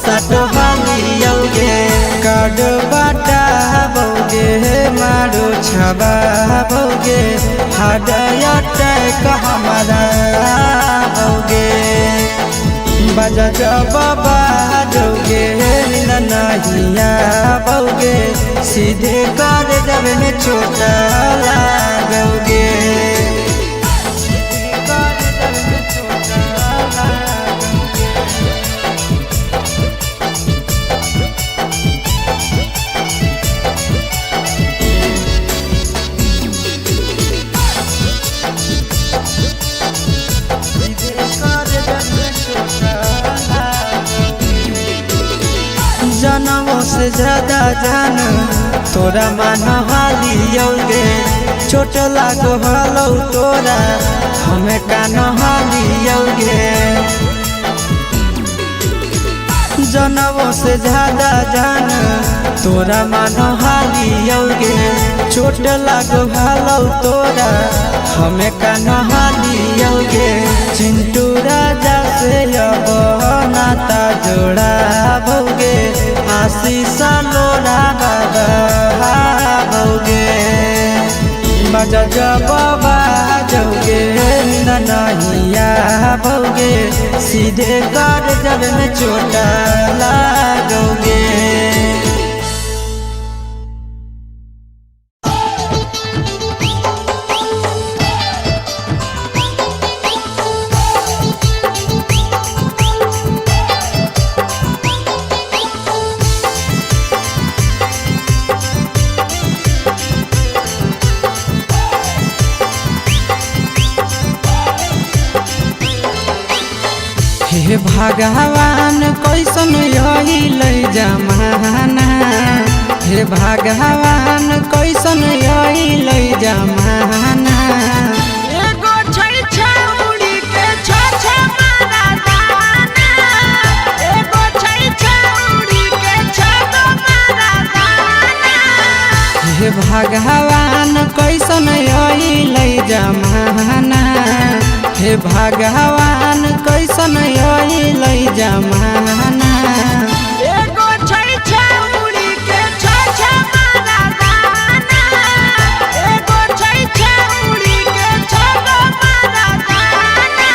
सटोहाली औगे काड बाटा बौगे मारो छबा बौगे हाडया टैक हमारा बौगे बजा जब बाजोगे नहिया बौगे सीधे कर जब में छोटा लागोगे जनमों से ज्यादा जान तोरा मानहाली औगे चोट लागो हलो तोरा हमें कानहाली औगे जनमों से ज्यादा जान तोरा मानहाली औगे चोट लागो हलो तोरा हमें कानहाली औगे चिंटू राजा से अब नाता जोड़ा भोगे आशीष लोड़ा बाबा भोगे बजा जब बाजोगे नहिया भोगे सीधे कर जब में छोटा लागोगे। हे भगवान कैसन यही लई जमाना हे भगवान कैसन यही लई जमाना एगो छै छौड़ी के छ मारा दाना एगो छै छौड़ी के छ मारा दाना हे भगवान कैसन यही लई जमाना हे भगवान कैसन यही लई जमाना एगो छै छौड़ी के छ मारा दाना एगो छै छौड़ी के छ मारा दाना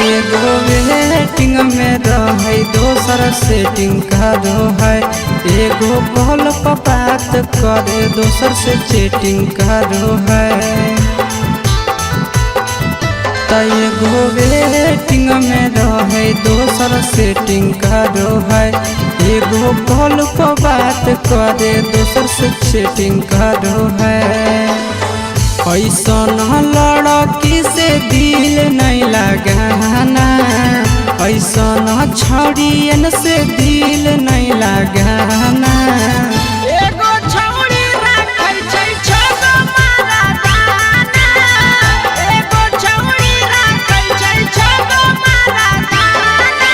एगो वेटिंग में रहे दोसर सेटिंग करो है एगो कॉल पर बात करे दोसर से चैटिंग करो है एगो वेटिंग में रहे दोसर सेटिंग करो है एगो कॉल पर बात करे दोसर से चैटिंग करो है ऐसन लड़की से दिल नहीं लगाना ऐसन छौड़ियन से दिल नहीं लगाना एगो छौड़ी राखै छै छ मारा दाना एगो छौड़ी राखै छै छ मारा दाना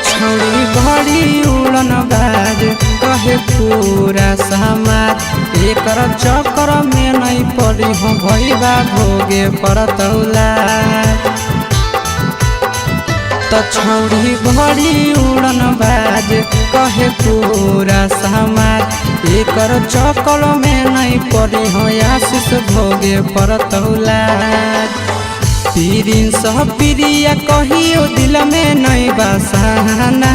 छौड़ी बड़ी उड़न बाज कहे पूरा समाज एकर चक्कर में नहीं पड़ी हो भैया भोगे परतौला छौड़ी बड़ी उड़न बाज कहे पूरा समाज एकर चक्कर में नहीं पड़ी हो आशीष भोगे परतौला पीरिन सब प्रिया कहियो दिल में नहीं बसाना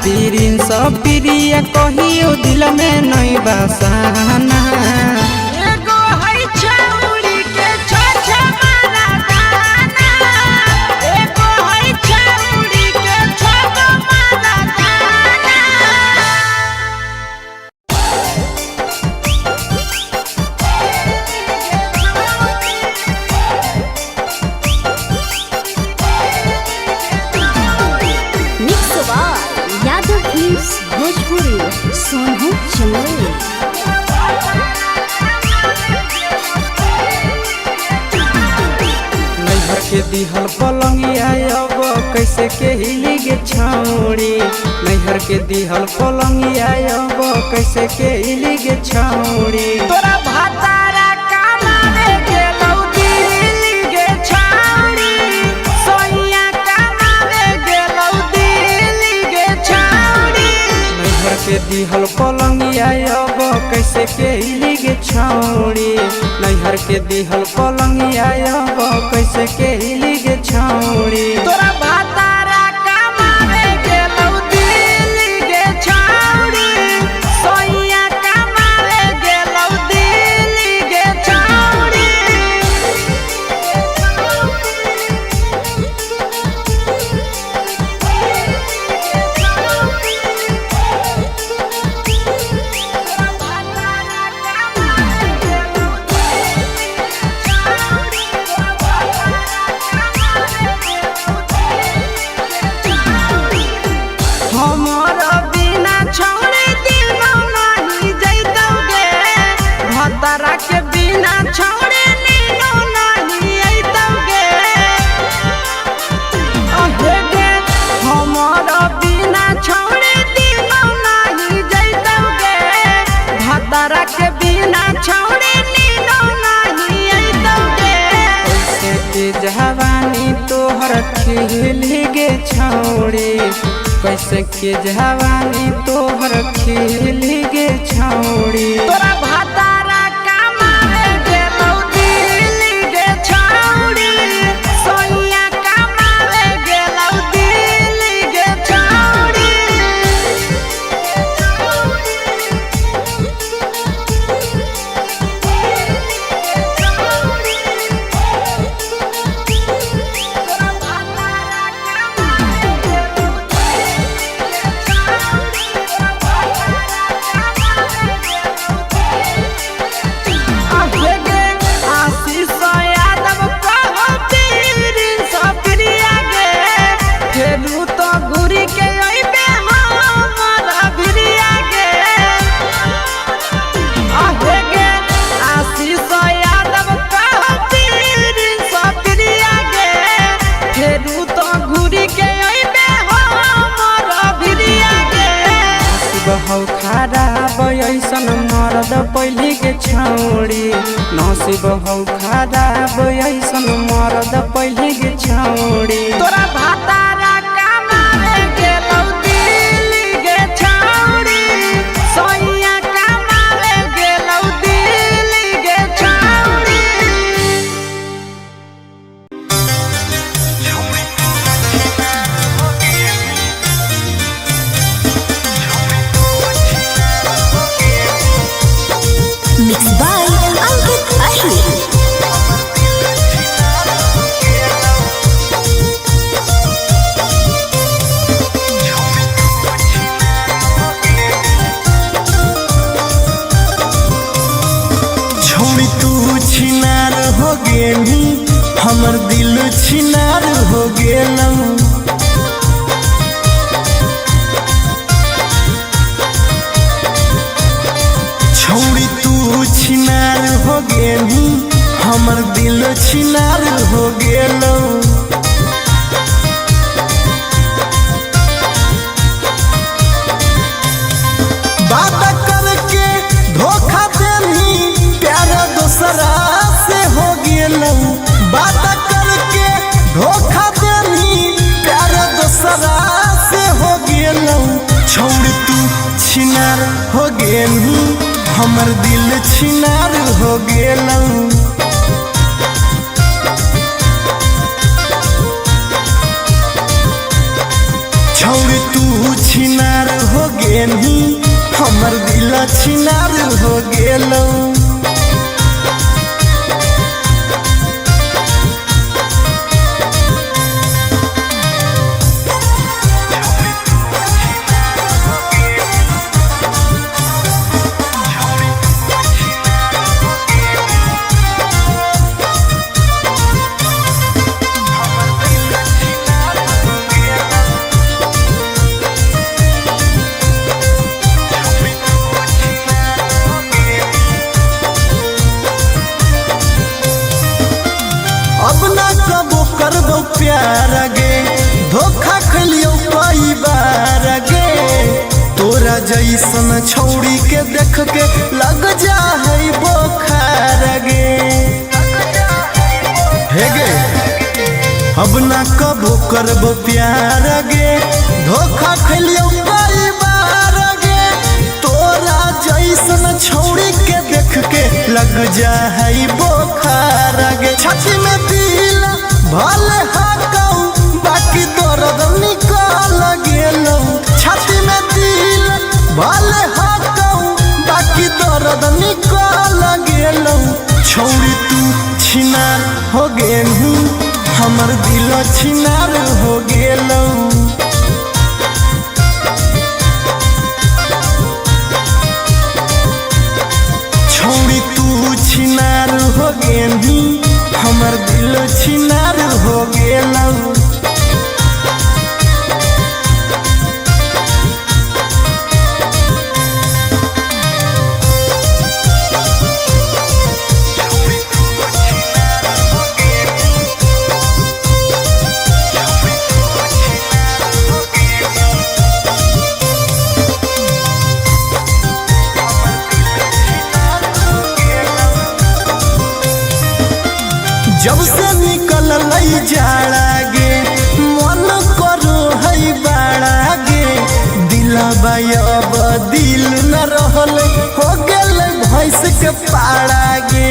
पीरिन सब प्रिया कहियो दिल में नहीं बसाना एगो है छौ के दिहल पलंगिया अब कैसे के हिली गे छौड़ी, नैहर के दिहल पलंगिया अब कैसे के हिली गे छौड़ी। तोरा भातारा कमावे गेलौ दिल्ली गे छौड़ी, सोइया कमावे गेलौ दिल्ली गे छौड़ी। नैहर के दिहल पलंगिया अब कैसे के हिली गे छौड़ी, नैहर के दिहल पलंगिया अब कैसे के हिली गे छौड़ी। तोरा भातारा कमावे गेलौ दिल्ली गे छौड़ी, सोइया कमावे गेलौ दिल्ली गे छौड़ी। हमारा बिना छौड़े दिनो नहीं जैतौगे, भतरा के बिना छौड़े नीनो नहीं अइतौगे। अहे गे हमारा बिना छौड़े दिनो नहीं जैतौगे, भतरा के बिना छौड़े नीनो नहीं अइतौगे। कैसे के जवानी तोहर खिली गे छौड़ी, कैसे के जवानी तोहर खिली गे छौड़ी। तोरा भातारा कमावे गेलौ दिल्ली गे छौड़ी, सोइया कमावे गेलौ दिल्ली गे छौड़ी। अहे गे आशीष यादव कहो पीरिन सप्रिया गे, फेरू तो घुरी के अइबे हमरा भिरिया गे। अहे गे आशीष यादव कहो पीरिन सप्रिया गे, फेरू तो घुरी के अइबे हमरा भिरिया गे। नसीब हौ खराब ऐसन मरद पहली के छौड़ी, नसीब हौ खराब ऐसन मरद पहली के छौड़ी। तोरा भातारा कमावे गेलौ दिल्ली गे छौड़ी, सोइया कमावे गेलौ दिल्ली गे छौड़ी। Mixed by Ankit Ahir. छोड़ी तू छिनार हो गेली, हमर दिल छिनार हो गेलौ। छोड़ी तू छिनार हो गेली, हमर दिल छिनार हो गेलौ। बात करके धोखा देनी, प्यार दूसरा से हो गेलौ। बात करके धोखा देनी, प्यार दूसरा से हो गेलौ। छोड़ तू छिनार हो गेली, हमर दिल छिनार हो गेलौ। छोड़ तू छिनार हो गेली, हमर दिल छिनार हो गेलौ। करबो प्यार गे धोखा खलियो कई बार गे तोरा जैसन छौड़ी के देख के लग जा है बोखार गे हे गे अब ना कबो करबो प्यार गे धोखा खलियो कई बार गे तोरा जैसन छौड़ी के देख के लग जा है बोखार गे छाती में दिल भले हाकौ बाकी दर्द निकल गेलौ छाती में दिल भले हाकौ बाकी दर्द निकल गेलौ छौड़ी तू छिनार हो गेलू हमर दिल छिनार हो गेलौ छौड़ी तू छिनार हो गेलू हमर दिल छिनार हो गेलौ जब से निकल लई जाड़ा गे मन करो है बाड़ा गे दिलबा अब दिल न रहल हो गेल भैंस के पाड़ा गे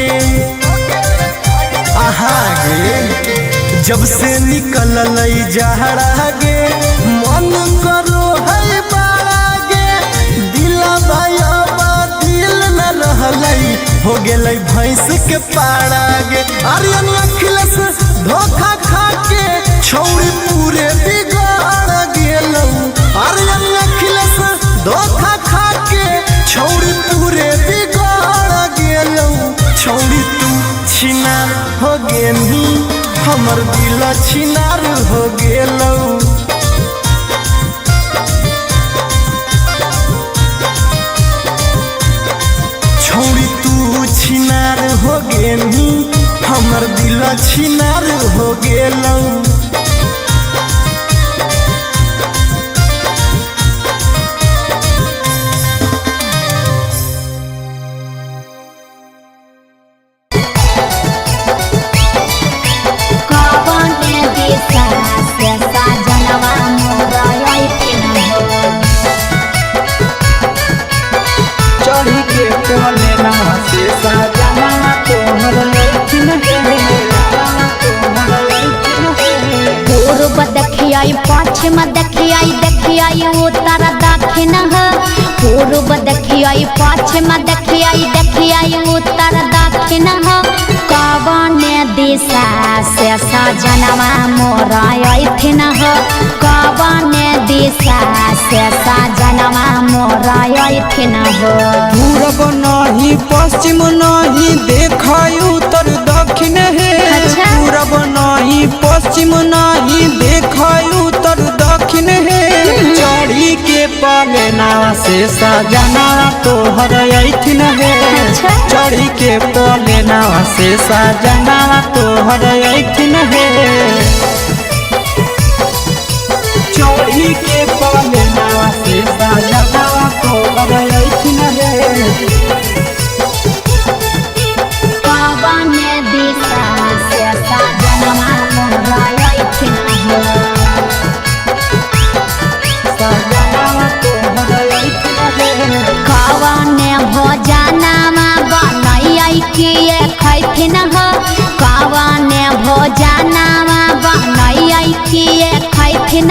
आहा गे जब से निकल लई जाड़ा गे मन करो है बाड़ा गे दिलबा अब दिल न रहल हो गेलै भैंस के पाड़ा गे आर्यन अखिलेश धोखा खा के छौड़ी पूरे बिगाड़ गेलौ आर्यन अखिलेश धोखा खा के छौड़ी पूरे बिगाड़ गेलौ छौड़ी तू छिनार हो गेली हमर दिल छिनार हो गेलौ छौड़ी तू छिनार हो गेली हमर दिल छिनार हो गेलौ चढ़ी के कोले ना से सजना तोहर लैथिन पूर्व देखियाई पश्चिम देखियाई देखियाई उत्तर दक्षिण पूर्व देखियाई पश्चिम देखियाई देखियाई उत्तर दक्षिण कवने दिशा से सजनवा मोर अइथिन कवने दिशा से सजनवा मोर अइथिन पूरब नहीं पश्चिम नहीं देखाई उत्तर दक्षिण है पूरब नहीं पश्चिम नहीं देखाई उत्तर दक्षिण है चढ़ी के पलेना से सजना तोहर अइथिन है चढ़ी के पलेना से सजना तोहर अइथिन है चढ़ी के पलेना से सजना तोहर अइथिन है कवने दिशा से सजनवा मोर अइथिन कवने भोजनमा बनैयै किए खैथिन कवने भोजनमा बनैयै किए खैथिन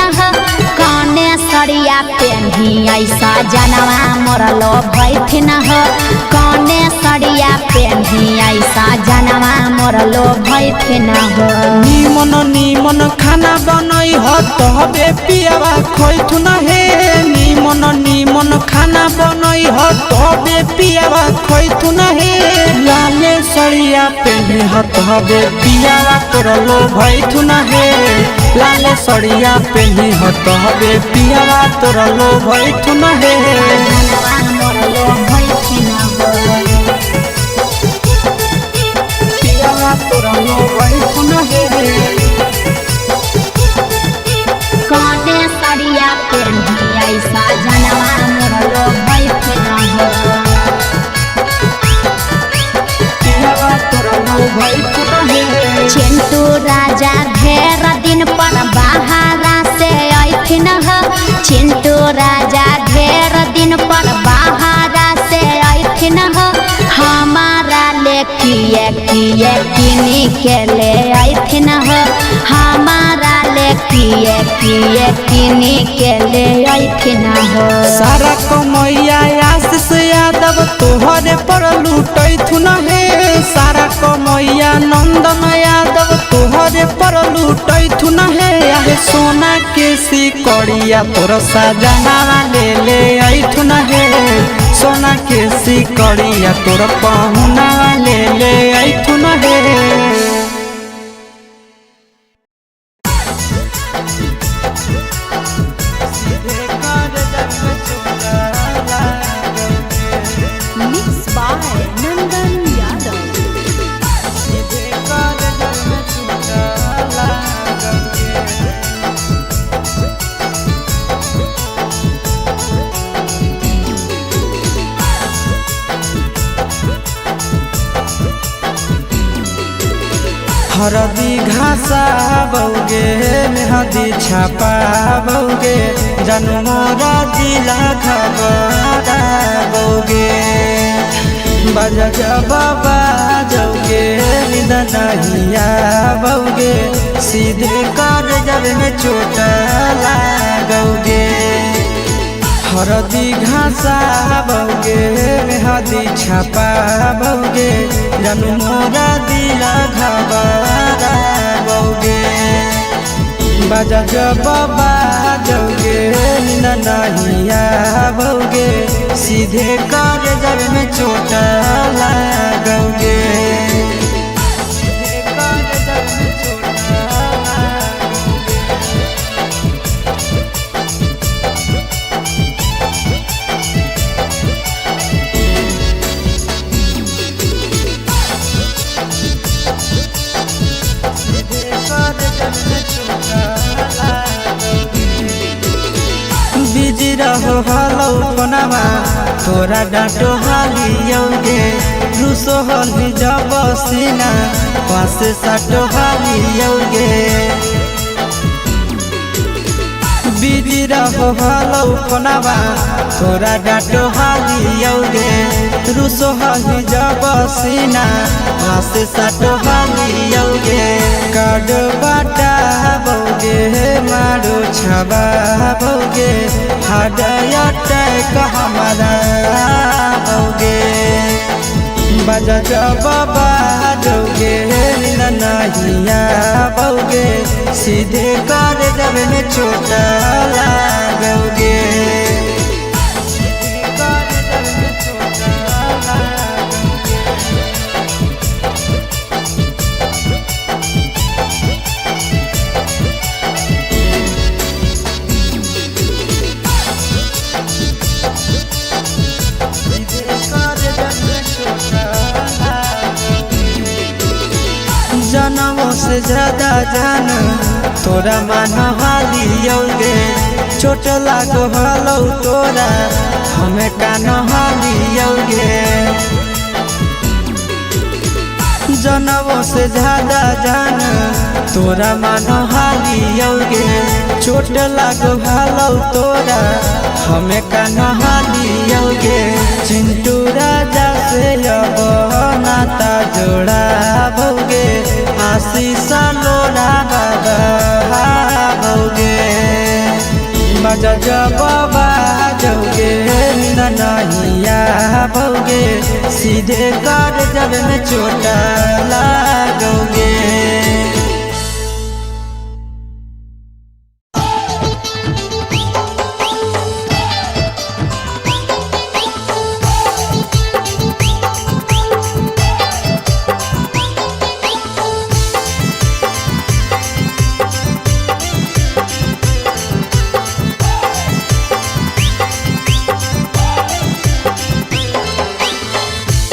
कने सरिया पेन्ही ऐसा जनवा मोर लो भैथिन कने सरिया पेन्ही ऐसा जनवा मोर लो भैथिन निमन निमन खाना बनई हो तबे पियावा खैथुन हे निमन निमन खाना बनई हो तबे पियावा खैथुन हे लाले सड़िया पेन्ही हो तबे पियावा तोर लो भैथुन हे लाले सड़िया पेन्ही हो तबे पियावा तोर लो भैथुन हे जनवा मोर लो भैथिन पियावा तोर लो भैथुन हे ऐठन हे चिंटू राजा ढेर दिन पर बाहरा से ऐठन ह चिंटू राजा ढेर दिन पर बाहरा से ऐठन ह हमारा ले किए किनी के ले ऐठन ह हमारा ले किए किनी के ले ऐठन ह सारा कमैया आशीष यादव तोहरे पर लूटैथुन हे सारा कमैया नंदन यादव तोहरे पर लूटैथुन हे आहे सोना के सिकड़िया तोर सजनावा ले ऐथुन हे सोना के सिकड़िया तोर पहुनावा ले ऐथुन हे Mixed by Nandan Yadav. हरदी घासा बौगे मेहदी छापा बौगे जनमोरा दिला खबरा बौगे बजा बाबा जौगे निद नहिया बौगे सीधे कर जब में चोट लागोगे हरदी घासा बौगे मेहदी छापा बौगे जनमोरा दिला घबरा बौगे बजा बाबा जौगे नहिया बौगे सीधे कर जब में चोट लागोगे बिजी रहो हलौ कोनामा तोरा डाँटो हालियौगे रुसो हलि जब सीना पासे साटो हालियौगे बिजी रहो हलौ कोनामा तोरा डाँटो हालियौगे रुसो हलि जब सीना पासे साटो हालियौगे काड बाटा बौगे मारो छबा बौगे हाडया टैक हमारा बौगे बजा बाबा जौगे नहिया बौगे सीधे कर जब में चोट लागोगे जनमों से ज्यादा जान तोरा मान हालियौगे चोट लागो हलौ तोरा हमें कान हालियौगे जनमों से ज्यादा जान तोरा मान हालियौगे चोट लागो हलौ तोरा हमें कान हालियौगे चिंटू राजा से अब नाता जोड़ा भौगे आशीष लोड़ा बौगे बजा बाबा जौगे नहिया भौगे सीधे कर जब में चोट लागोगे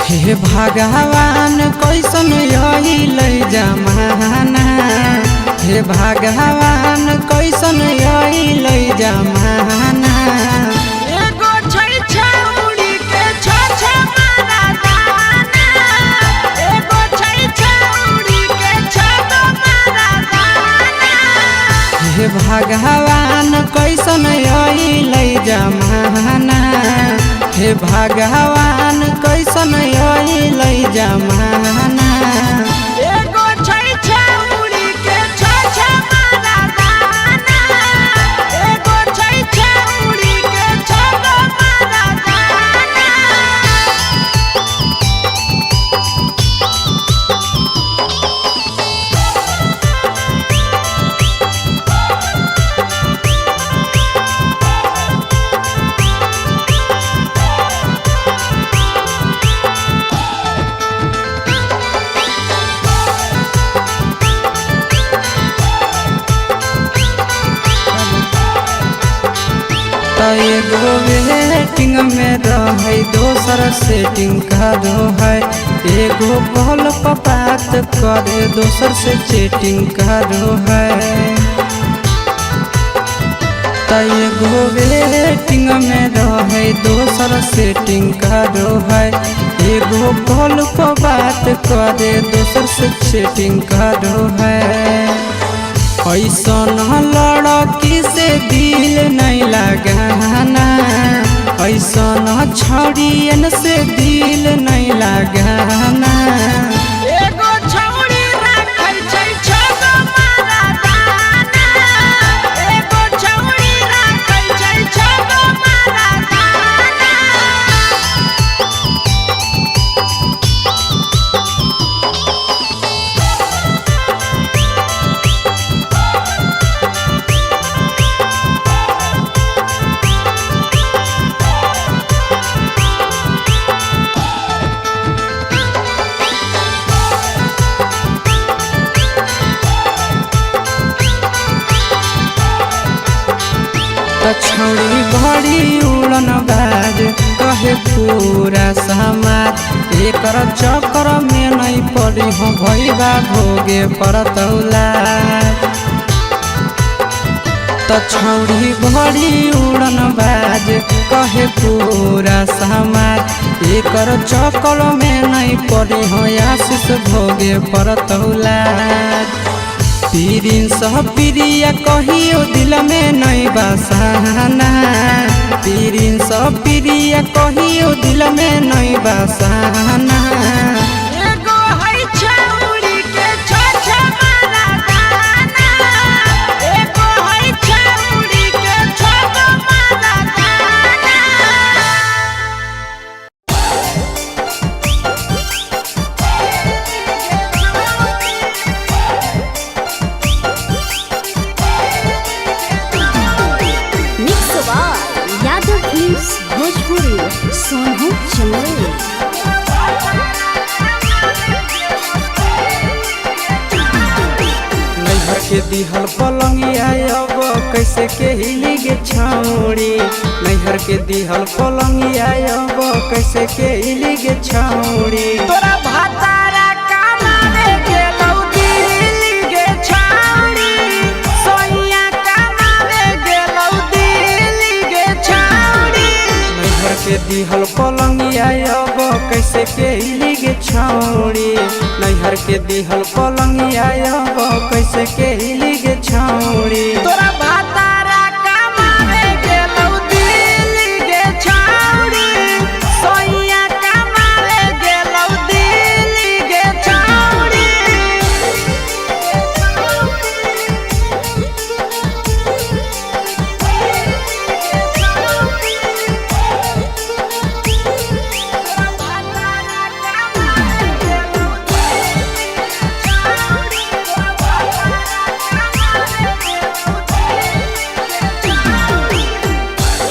हे भगवान कैसन अइल जमाना हे भगवान कैसन अइल जमाना एगो छै छौरी के छ छ मारा दाना एगो छै छौरी हे भगवान कैसन अइलै जमाना, हे भगवान कैसन अइलै जमाना। एगो छै छौरी के छ मारा दाना, एगो छै छौरी के छ मारा दाना। एगो वेटिंग में रहै दोसर सेटिंग करो है, एगो कॉल पर बात करे दोसर से चैटिंग करो है। एगो वेटिंग में रहै दोसर सेटिंग करो है, एगो कॉल पर बात करे दोसर से चैटिंग करो है। ऐसन लड़की से दिल नहीं लगाना, ऐसन छौड़ियन से दिल नहीं लगाना। एगो छौरी राखै छै छ मारा दाना, एगो छौरी राखै छै छ मारा दाना। छौड़ी बड़ी उड़न बाज कहे पूरा समाज, एकर चक्कर में नहीं पड़ी हो भैया भोगे परतौला। छौड़ी बड़ी उड़न बाज कहे पूरा समाज, एकर चक्कर में नहीं पड़ी हो आशीष भोगे परतौला। प्रिंस प्रिया कहियो दिल में नहीं बसाना, प्रिंस प्रिया कहियो दिल में नहीं बसाना। एगो है छौरी के छ मारा दाना, एगो है छौरी के छ मारा दाना। यादव फिल्म्स भोजपुरी सोनू चले। नैहर के दिहल पलंगिया अब कैसे के हिली गे छौड़ी, नैहर के दिहल पलंगिया अब कैसे के हिली गे छौड़ी। तोरा भातारा कमावे गेलौ दिल्ली गे छौरी, सोनिया कमावे गेलौ दिल्ली गे छौरी। नैहर के दिहल पलंगिया अब कैसे के हिली गे छौड़ी, नैहर के दिहल पलंगिया अब कैसे के हिली गे छौड़ी। तोरा भातारा कमावे गेलौ दिल्ली गे छौरी, सोनिया कमावे गेलौ दिल्ली गे छौरी।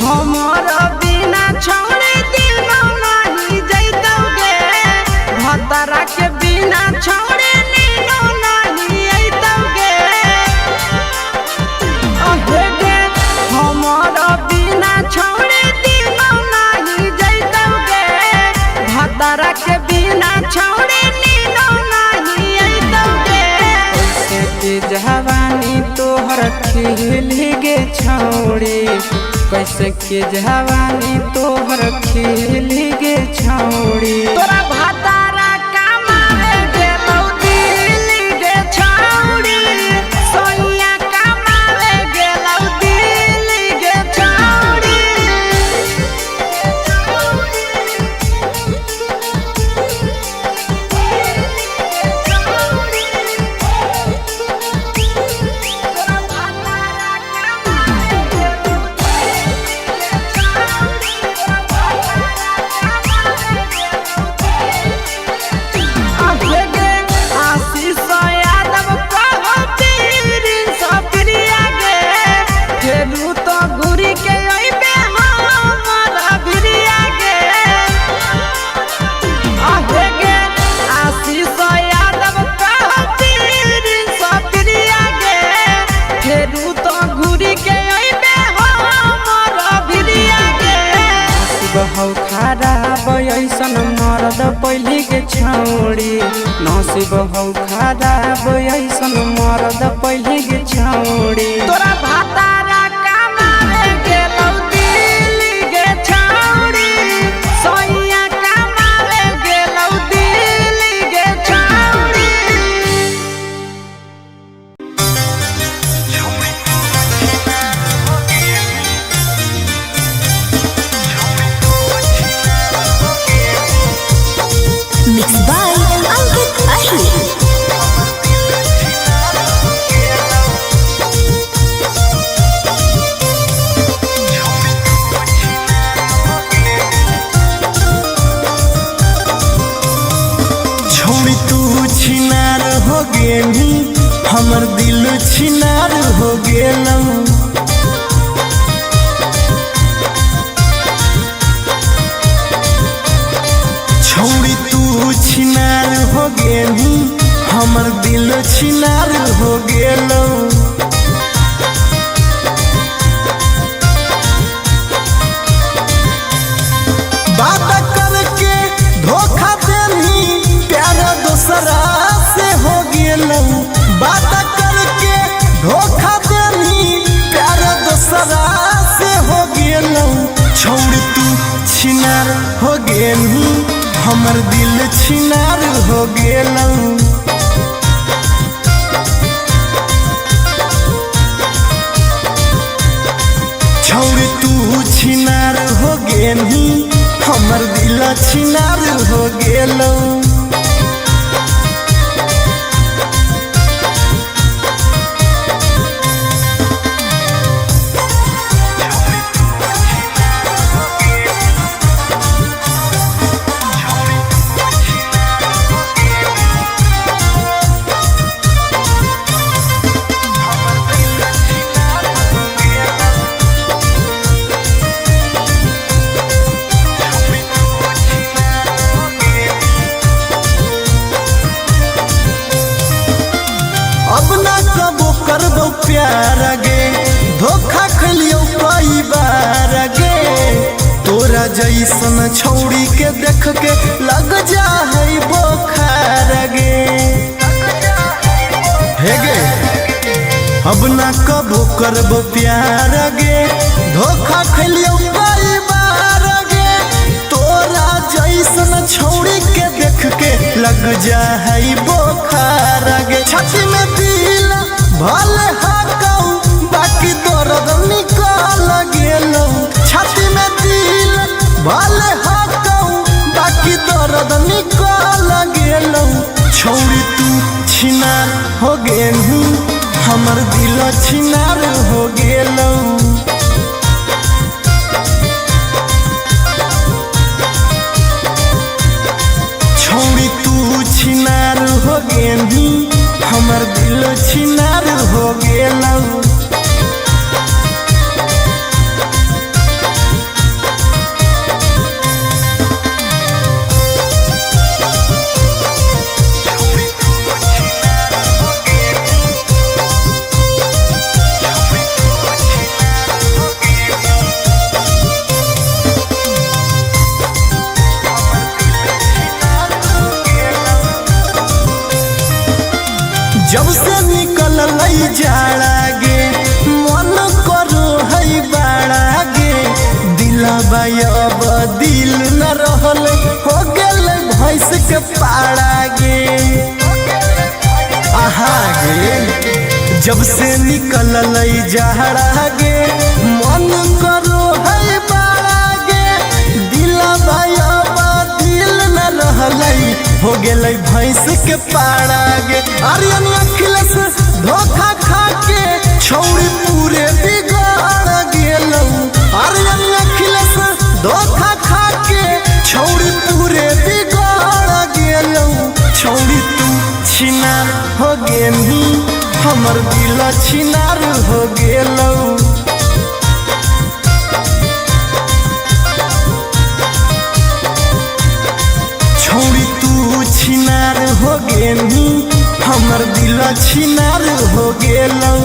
हमारा बिना छौड़े दिनो नहीं जैतौगे, भतरा के बिना छौड़े नीनो नहीं अइतौगे। अहेगे हमारा बिना छौड़े दिनो नहीं जैतौगे, भतरा के बिना छौड़े नीनो नहीं अइतौगे। कैसे के जवानी तोहर खिली गे छौड़ी, कैसे के जवानी तोहर खिली गे छौड़ी। तोरा भातारा कमावे गेलौ दिल्ली गे छौरी, सोनिया कमावे छौड़ी नसीब हौ खराब ऐसन मरद पहले के छौड़ी तोरा भातारा कमावे गेलौ दिल्ली गे छौड़ी सोइया कमावे गेलौ दिल्ली गे छौड़ी Mixed by Ankit Ahir. छोड़ी तू छिनार हो गेली हमर दिल छिनार हो गेलौ छोड़ी तू छिनार हो गेली हमर दिल छिनार हो गेलौ बात करके धोखा देनी प्यार दूसरा से हो गेलौ बात करके धोखा देनी प्यार दूसरा से हो गेलौ छोड़ तू छिनार हो गेली हमर दिल छिनार हो गेलौ छोड़ तू छिनार हो गेली हमर दिल छिनार हो गेलौ अब ना कबो करबो प्यार गे धोखा खलियो कई बार गे तोरा जैसन छौड़ी के देख के लग जा है बोखार गे हे गे अब ना कबो करबो प्यार गे धोखा खलियो कई बार गे तोरा जैसन छौड़ी के देख के लग जा है बोखार गे छाती में दिल भले हाकौ बाकी दर्द निकल गेलौ छाती में दिल भले हाकौ बाकी दर्द निकल गेलौ छौड़ी तू छिनार हो गेलू हमर दिल छिनार हो गेलौ छौड़ी तू छिनार हो गेली हमर दिल छिनार हो गेलौ जब से निकल लई जाड़ा गे मन करो है बाड़ा गे दिलबा अब दिल न रहल हो गेल भैंस के पाड़ा गे आहा गे जब से निकल लई जाड़ा गे मन करो है बाड़ा गे दिलबा अब दिल न रहल हो गेलै भैंस के पाड़ा गे आर्यन अखिलेश धोखा खा के छौड़ी पूरे बिगाड़ गेलौ आर्यन अखिलेश धोखा खा के छौड़ी पूरे बिगाड़ गेलौ छौड़ी तू छिनार हो गेली हमर दिल छिनार हो गेलौ छौड़ी तू छिनार हो गेली हमर दिल छिनार हो गेलौ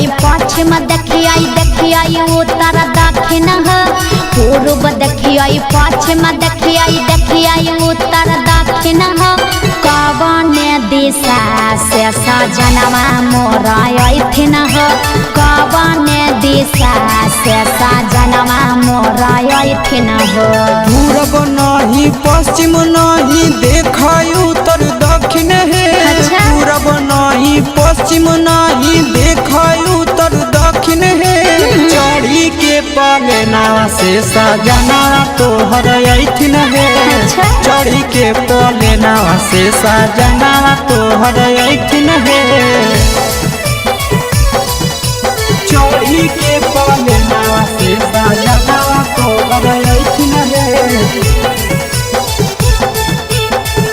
देखिए पश्चिम देखिए उत्तर दक्षिण हो पूर्व देखिए पश्चिम देखिए उत्तर दक्षिण हो कवन दिशा से सजनवा मोर अइथिन हो कवन दिशा से सजनवा मोर अइथिन हो पूरब नहीं पश्चिम नहीं देखाई उत्तर दक्षिण है अच्छा। पूरब नहीं पश्चिम नहीं देखाई उत्तर दक्षिण है चढ़ी के पलेना से सजना तोहर अइथिन है अच्छा। चढ़ी के पलेना से सजना तोहर अइथिन है चढ़ी के पलेना से सजना तोहर अइथिन है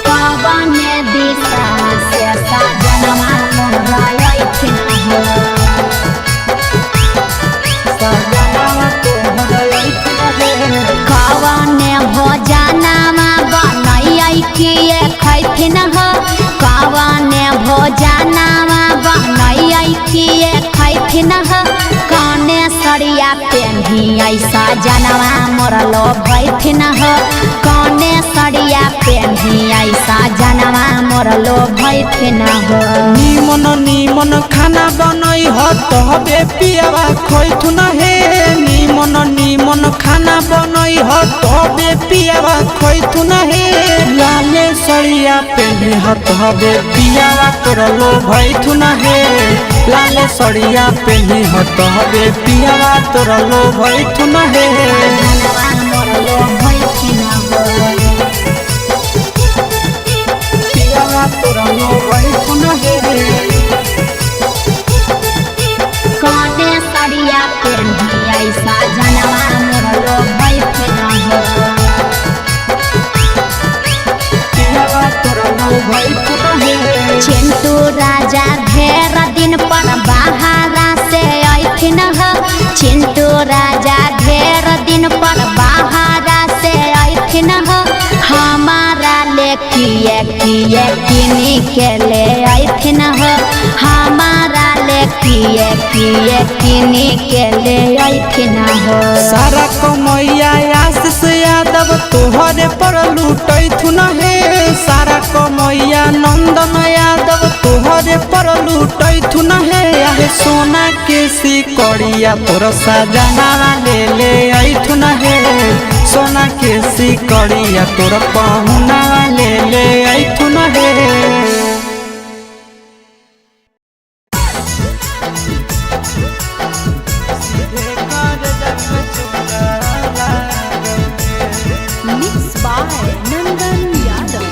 कवन दिशा से सजनवा मोर अइथिन हो कवन भोजनमा बनैयै किए खैथिन हो कवन भोजनमा बनैयै किए खैथिन हो कने सरिया पेन्हियै सजनवा मोर लोभैथिन हो कने सरिया पेन्हियै सजनवा मोर लोभैथिन हो निमन निमन खाना बनई ह तबे पियावा खैथुन हे निमन निमन खाना बनई ह तबे पियावा खैथुन हे लाले सरिया पेन्हे ह तबे पियावा तोर लोभैथुन हे लाले सरिया पेन्हे ह तबे पियावा तोर लोभैथुन हे सजनवा मोर लोभैथिन हो पियावा तोर लोभैथुन हे कने सरिया पेन्हियै सजनवा मोर लोभैथिन हो पियावा तोर लोभैथुन हे चिंटू राजा ढेर दिन पर बाहरा से अइथिन हो चिंटू राजा ढेर दिन पर बाहरा से अइथिन हो हमारा ले किए किनी के ले अइथिन हो हमारा ले किए किनी के ले अइथिन हो सारा कमैया आशीष यादव तोहरे पर लूटैथुन हे सारा कमैया नंदन यादव तोहरे पर लूटैथुन हे आहे सोना के सिकड़िया तोर सजना ले अइथुन हे सोना के सिकड़िया तोर पहुना ले अइथुन हे मिक्स बाय नंदन यादव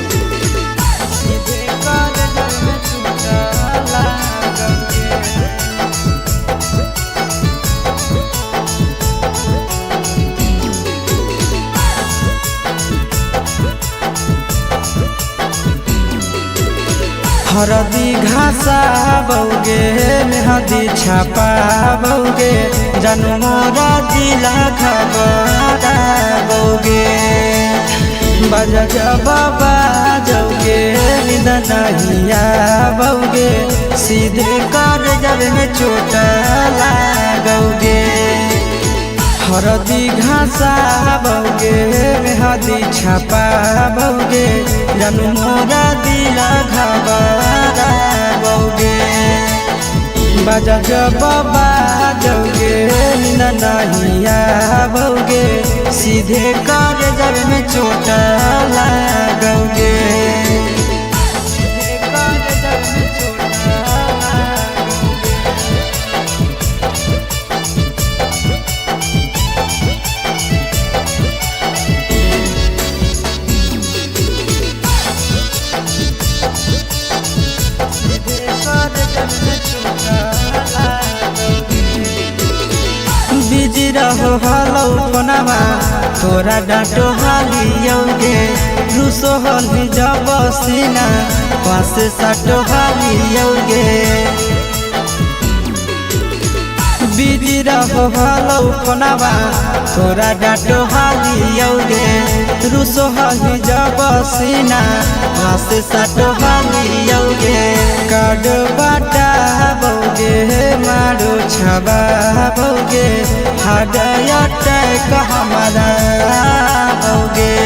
हरदी घासा बौगे मेहदी छापा बौगे जनु मोरा दिला खबरा बौगे बजा बाबा जौगे निद नहिया बौगे सीधे कर जब में चोट लागोगे हरदी घासा बौगे मेहदी छापा बौगे जनु मोरा दिला घबरा बौगे बजा बाबा जौगे न नहिया बौगे सीधे कर जब में चोट लागोगे सीधे कर जब में चोट बिजी रहो हलौ कोनामा तोरा डाँटो हालियौगे रुसो हलि जब सीना पास साटो हालियौगे बिजी रहो हलौ कोनामा तोरा डाँटो हालियौगे रुसो हलि जब सीना पास साटो हालियौगे काड बाटा बौगे मारो छुड़ावाओगे, हार्ट अटैक हमारा होगे।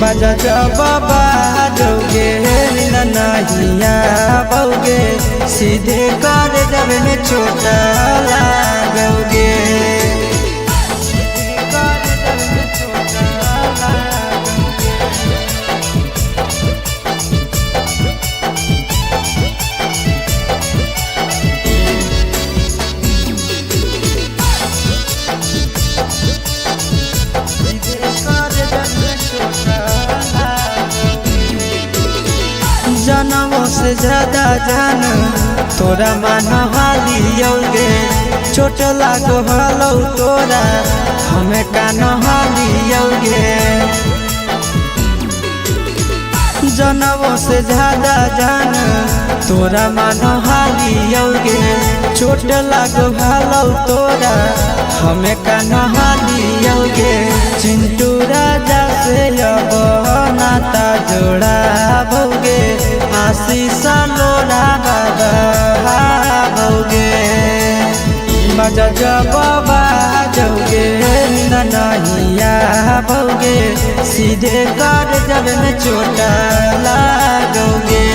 बजा जब बाजोगे नींद नहीं आओगे, सीधे कर जब में चोट लागोगे। जनमों से ज्यादा जान तोरा मान हालियोगे, चोट लागो हलो तोरा हमें कान हालियोगे। जनमों से ज्यादा जान तोरा मान हालियोगे, चोट लागो हलो तोरा हमें कान हालियोगे। चिंटू राजा से अब नाता जोड़ाओगे, आशीष लोड़ा बाबाओगे। बजा जब बाजोगे नींद नहीं आओगे, सीधे कर जब में चोट लागोगे।